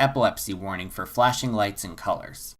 Epilepsy warning for flashing lights and colors.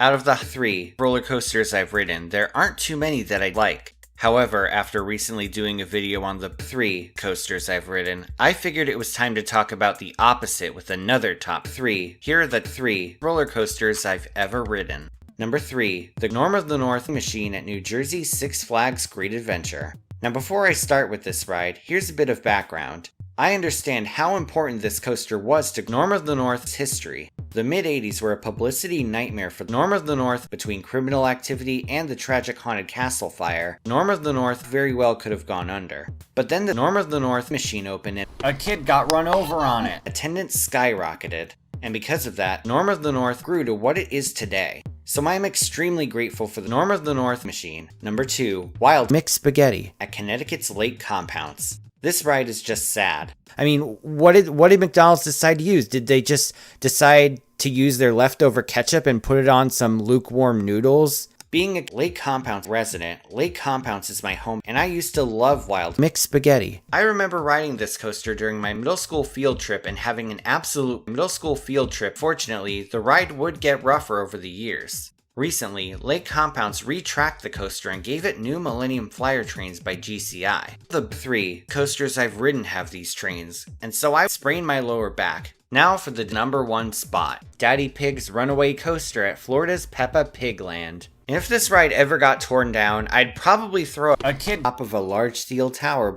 Out of the 3 roller coasters I've ridden, there aren't too many that I like. However, after recently doing a video on the 3 coasters I've ridden, I figured it was time to talk about the opposite with another top 3. Here are the 3 roller coasters I've ever ridden. Number 3, the Norm of the North machine at New Jersey's Six Flags Great Adventure. Now before I start with this ride, here's a bit of background. I understand how important this coaster was to Norm of the North's history. The mid-80s were a publicity nightmare for Norm of the North between criminal activity and the tragic haunted castle fire. Norm of the North very well could have gone under. But then the Norm of the North machine opened and a kid got run over on it. Attendance skyrocketed. And because of that, Norm of the North grew to what it is today. So I am extremely grateful for the Norm of the North machine. Number 2, Wild Mixed Spaghetti at Connecticut's Lake Compounce. This ride is just sad. I mean, what did McDonald's decide to use? Did they just decide to use their leftover ketchup and put it on some lukewarm noodles? Being a Lake Compounce resident, Lake Compounce is my home, and I used to love Wild Mixed Spaghetti. I remember riding this coaster during my middle school field trip and having an absolute middle school field trip. Fortunately, the ride would get rougher over the years. Recently, Lake Compounce retracked the coaster and gave it new Millennium Flyer trains by GCI. The 3 coasters I've ridden have these trains, and so I sprained my lower back. Now for the number 1 spot, Daddy Pig's Runaway Coaster at Florida's Peppa Pig Land. If this ride ever got torn down, I'd probably throw a kid off of a large steel tower.